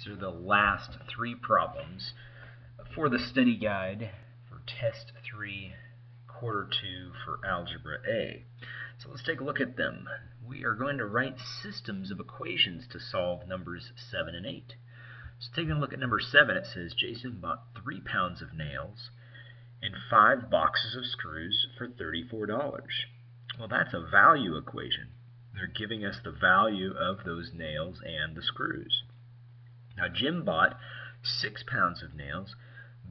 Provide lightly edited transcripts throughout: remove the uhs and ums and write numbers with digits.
These are the last three problems for the study guide for Test 3, Quarter 2 for Algebra A. So let's take a look at them. We are going to write systems of equations to solve numbers 7 and 8. So taking a look at number 7, it says Jason bought 3 pounds of nails and 5 boxes of screws for $34. Well, that's a value equation. They're giving us the value of those nails and the screws. Now, Jim bought 6 pounds of nails,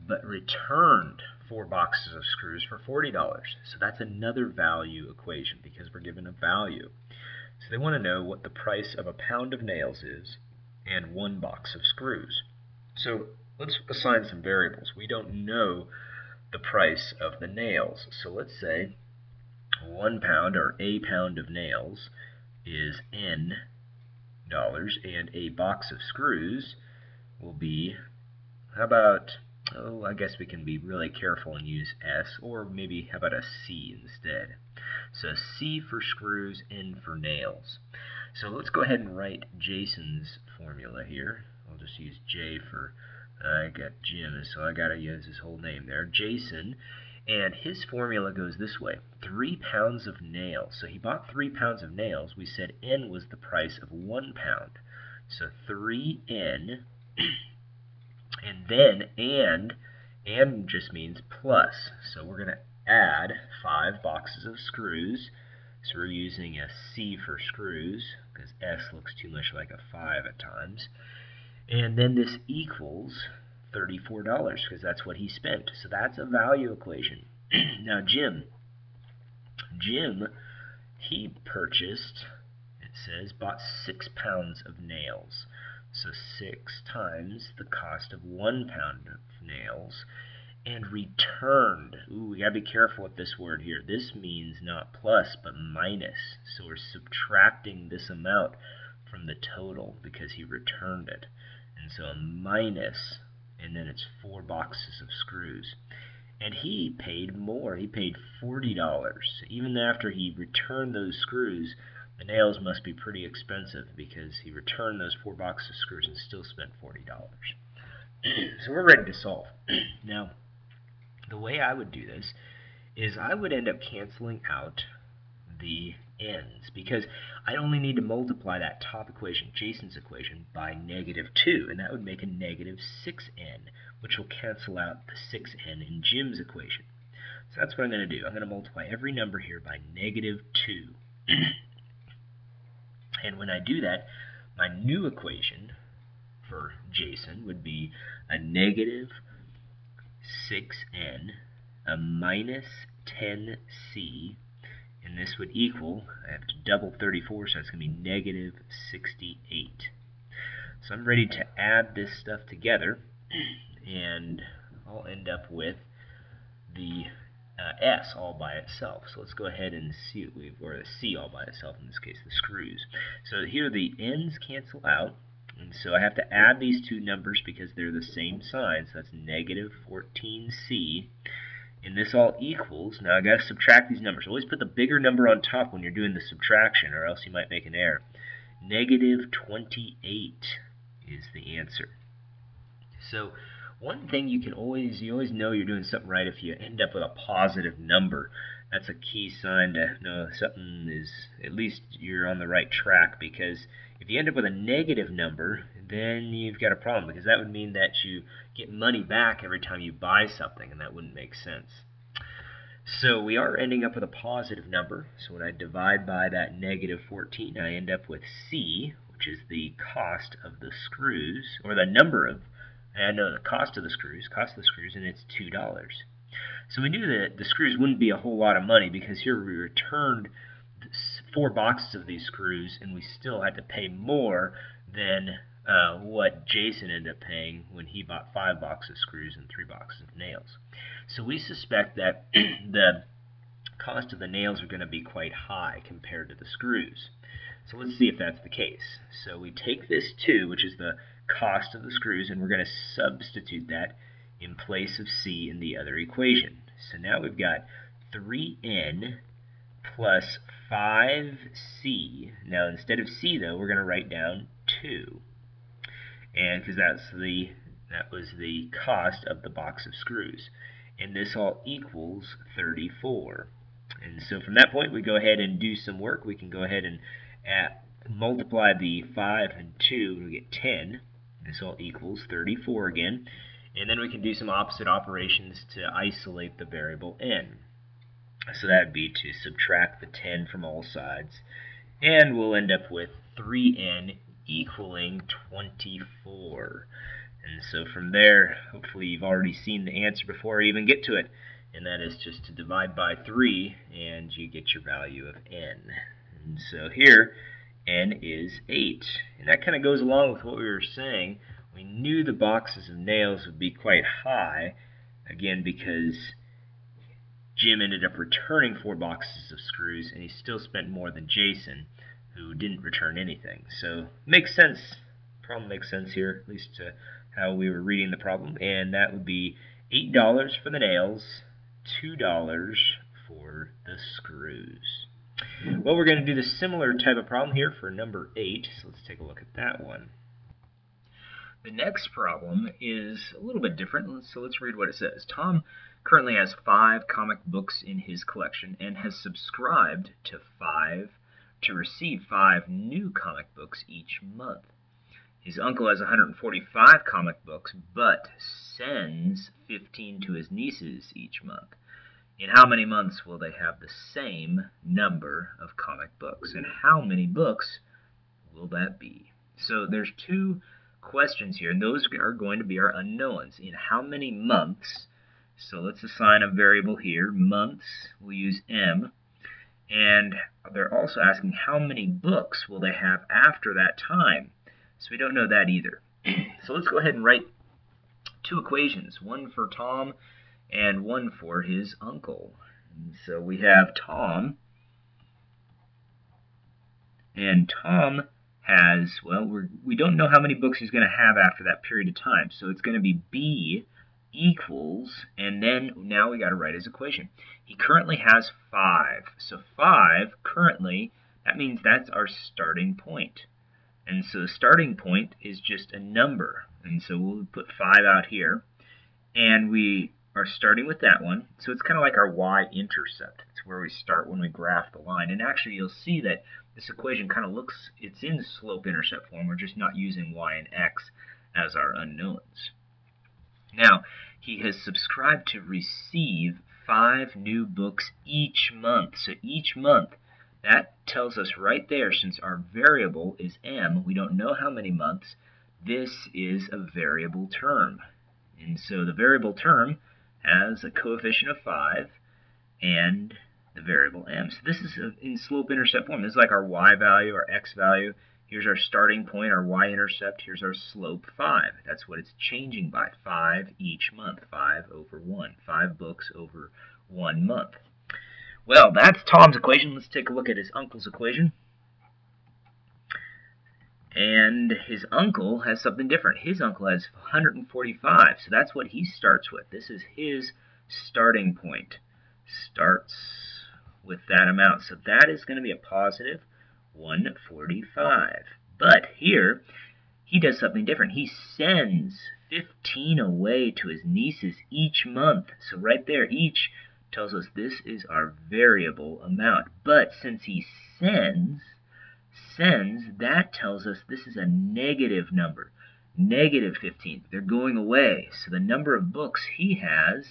but returned 4 boxes of screws for $40. So that's another value equation because we're given a value. So they want to know what the price of a pound of nails is and 1 box of screws. So let's assign some variables. We don't know the price of the nails. So let's say 1 pound or a pound of nails is N dollars, and a box of screws will be, how about, I guess we can be really careful and use S, or maybe how about a C instead. So C for screws, N for nails. So let's go ahead and write Jason's formula here. I'll just use J for, I got Jim, so I got to use his whole name there. Jason. And his formula goes this way: 3 pounds of nails. So he bought 3 pounds of nails. We said N was the price of 1 pound. So 3N, and then and just means plus. So we're going to add 5 boxes of screws. So we're using a C for screws because S looks too much like a 5 at times. And then this equals $34 because that's what he spent. So that's a value equation. Now Jim, he purchased, it says, bought 6 pounds of nails. So 6 times the cost of 1 pound of nails, and returned. Ooh, we gotta be careful with this word here. This means not plus but minus. So we're subtracting this amount from the total because he returned it. And so a minus, and then it's 4 boxes of screws. And he paid more. He paid $40. Even after he returned those screws, the nails must be pretty expensive because he returned those 4 boxes of screws and still spent $40. So we're ready to solve. Now, the way I would do this is I would end up canceling out the n's because I only need to multiply that top equation, Jason's equation, by -2, and that would make a -6n, which will cancel out the 6n in Jim's equation. So that's what I'm going to do. I'm going to multiply every number here by -2. And when I do that, my new equation for Jason would be a -6n, a -10c, and this would equal, I have to double 34, so it's going to be -68. So I'm ready to add this stuff together, and I'll end up with the S all by itself. So let's go ahead and see what we've, or the C all by itself, in this case, the screws. So here the N's cancel out, and so I have to add these two numbers because they're the same sign, so that's -14C. And this all equals, now I got to subtract these numbers. Always put the bigger number on top when you're doing the subtraction, or else you might make an error. -28 is the answer. So one thing you always know you're doing something right if you end up with a positive number. That's a key sign to know something is, at least you're on the right track, because if you end up with a negative number, then you've got a problem, because that would mean that you get money back every time you buy something, and that wouldn't make sense. So we are ending up with a positive number, so when I divide by that -14, I end up with C, which is the cost of the screws, or the number of, the cost of the screws, and it's $2. So we knew that the screws wouldn't be a whole lot of money because here we returned 4 boxes of these screws and we still had to pay more than what Jason ended up paying when he bought 5 boxes of screws and 3 boxes of nails. So we suspect that the cost of the nails are going to be quite high compared to the screws. So let's see if that's the case. So we take this 2, which is the cost of the screws, and we're going to substitute that in place of C in the other equation. So now we've got 3n plus 5c. Now instead of c, though, we're going to write down 2. and because that was the cost of the box of screws. And this all equals 34. And so from that point, we go ahead and do some work. We can go ahead and multiply the 5 and 2, and we get 10. This all equals 34 again. And then we can do some opposite operations to isolate the variable n. So that would be to subtract the 10 from all sides. And we'll end up with 3n equaling 24. And so from there, hopefully you've already seen the answer before I even get to it. And that is just to divide by 3, and you get your value of n. And so here, n is 8. And that kind of goes along with what we were saying. We knew the boxes of nails would be quite high, again, because Jim ended up returning 4 boxes of screws, and he still spent more than Jason, who didn't return anything. So, makes sense. Problem makes sense here, at least to how we were reading the problem. And that would be $8 for the nails, $2 for the screws. Well, we're going to do the similar type of problem here for number 8, so let's take a look at that one. The next problem is a little bit different, so let's read what it says. Tom currently has 5 comic books in his collection and has subscribed to receive 5 new comic books each month. His uncle has 145 comic books, but sends 15 to his nieces each month. In how many months will they have the same number of comic books? And how many books will that be? So there's 2 questions here, and those are going to be our unknowns. In how many months? So let's assign a variable here. Months, we'll use m. And they're also asking how many books will they have after that time. So we don't know that either. So let's go ahead and write 2 equations, one for Tom and one for his uncle. And so we have Tom, and Tom has, well, we don't know how many books he's going to have after that period of time. So it's going to be B equals, and then now we got to write his equation. He currently has 5. So 5 currently, that means that's our starting point. And so the starting point is just a number. And so we'll put 5 out here. And we are starting with that one. So it's kind of like our y-intercept. It's where we start when we graph the line. And actually you'll see that this equation kind of looks, it's in slope-intercept form. We're just not using y and x as our unknowns. Now, he has subscribed to receive 5 new books each month. So each month, that tells us right there, since our variable is m, we don't know how many months, this is a variable term. And so the variable term has a coefficient of 5 and the variable m. So this is in slope-intercept form. This is like our y value, our x value. Here's our starting point, our y-intercept. Here's our slope, 5. That's what it's changing by, 5 each month, 5 over 1. 5 books over 1 month. Well, that's Tom's equation. Let's take a look at his uncle's equation. And his uncle has something different. His uncle has 145, so that's what he starts with. This is his starting point. Starts with that amount. So that is going to be a positive 145. But here, he does something different. He sends 15 away to his nieces each month. So right there, each tells us this is our variable amount. But since he sends, that tells us this is a negative number. Negative 15. They're going away. So the number of books he has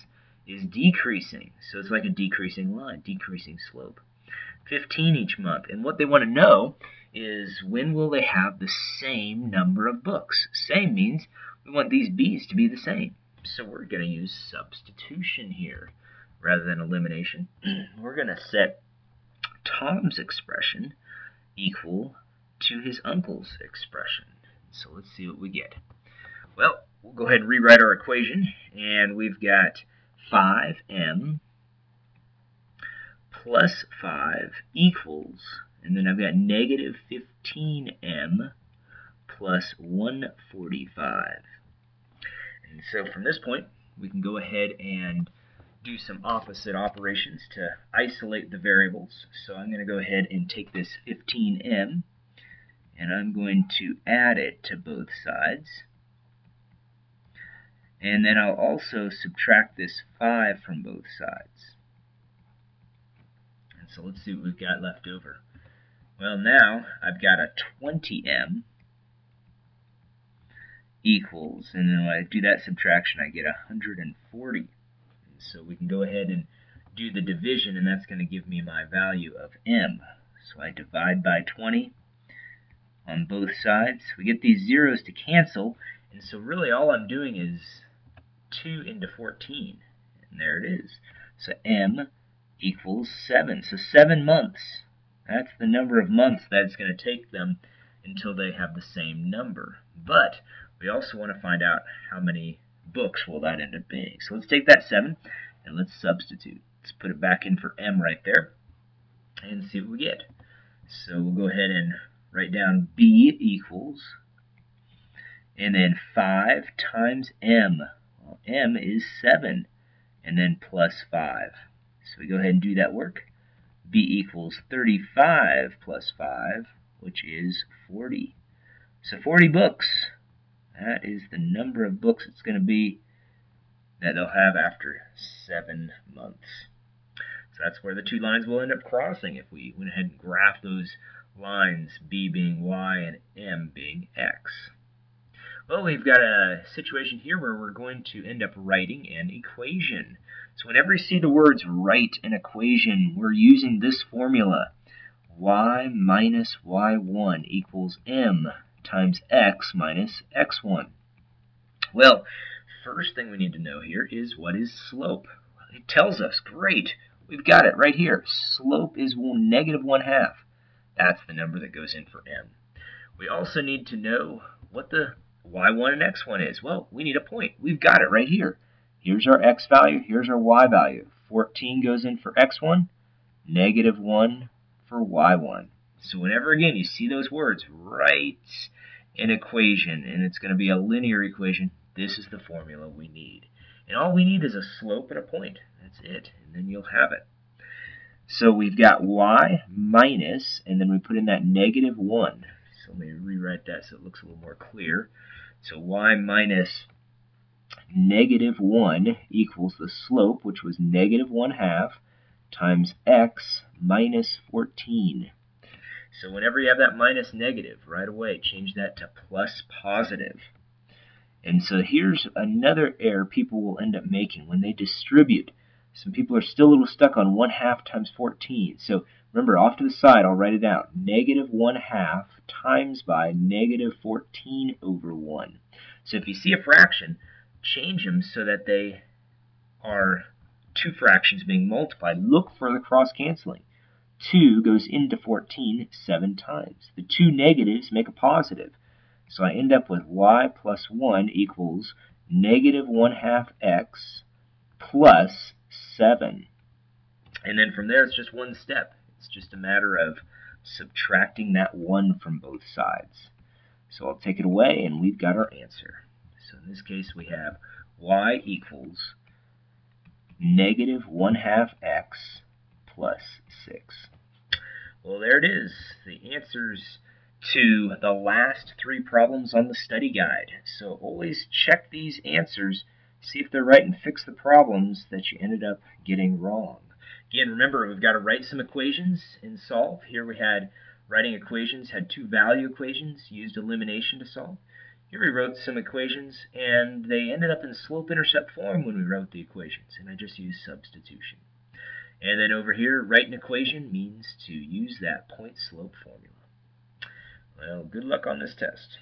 is decreasing. So it's like a decreasing line, decreasing slope. 15 each month. And what they want to know is when will they have the same number of books? Same means we want these b's to be the same. So we're going to use substitution here rather than elimination. We're going to set Tom's expression equal to his uncle's expression. So let's see what we get. Well, we'll go ahead and rewrite our equation, and we've got 5m plus 5 equals, and then I've got negative 15m plus 145. And so from this point, we can go ahead and do some opposite operations to isolate the variables. So I'm going to go ahead and take this 15m, and I'm going to add it to both sides. And then I'll also subtract this 5 from both sides. And so let's see what we've got left over. Well, now I've got a 20m equals, and then when I do that subtraction, I get 140. And so we can go ahead and do the division, and that's going to give me my value of m. So I divide by 20 on both sides. We get these zeros to cancel, and so really all I'm doing is 2 into 14, and there it is. So m equals 7. So 7 months. That's the number of months that it's going to take them until they have the same number. But we also want to find out how many books will that end up being. So let's take that 7 and let's substitute. Let's put it back in for m right there and see what we get. So we'll go ahead and write down b equals, and then 5 times m. Well, m is 7, and then plus 5. So we go ahead and do that work. b equals 35 plus 5, which is 40. So 40 books. That is the number of books it's going to be that they'll have after 7 months. So that's where the two lines will end up crossing if we went ahead and graphed those lines, b being y and m being x. Well, we've got a situation here where we're going to end up writing an equation. So whenever you see the words write an equation, we're using this formula. Y minus y1 equals m times x minus x1. Well, first thing we need to know here is what is slope. It tells us, great, we've got it right here. Slope is negative 1/2. That's the number that goes in for m. We also need to know what the y1 and x1 is. Well, we need a point. We've got it right here. Here's our x value, here's our y value. 14 goes in for x1, negative 1 for y1. So whenever, again, you see those words, write an equation, and it's going to be a linear equation, this is the formula we need. And all we need is a slope and a point. That's it, and then you'll have it. So we've got y minus, and then we put in that negative 1. So let me rewrite that so it looks a little more clear. So y minus negative 1 equals the slope, which was negative 1/2, times x minus 14. So whenever you have that minus negative, right away, change that to plus positive. And so here's another error people will end up making when they distribute. Some people are still a little stuck on 1/2 times 14. So remember, off to the side, I'll write it out. Negative 1/2 times by negative 14 over 1. So if you see a fraction, change them so that they are two fractions being multiplied. Look for the cross-canceling. 2 goes into 14 7 times. The two negatives make a positive. So I end up with y plus 1 equals negative 1/2 x plus 7. And then from there, it's just one step. It's just a matter of subtracting that 1 from both sides. So I'll take it away, and we've got our answer. So in this case, we have y equals negative 1/2 x plus 6. Well, there it is. The answers to the last 3 problems on the study guide. So always check these answers, see if they're right, and fix the problems that you ended up getting wrong. Again, remember, we've got to write some equations and solve. Here we had writing equations, had 2 value equations, used elimination to solve. Here we wrote some equations, and they ended up in slope-intercept form when we wrote the equations, and I just used substitution. And then over here, write an equation means to use that point-slope formula. Well, good luck on this test.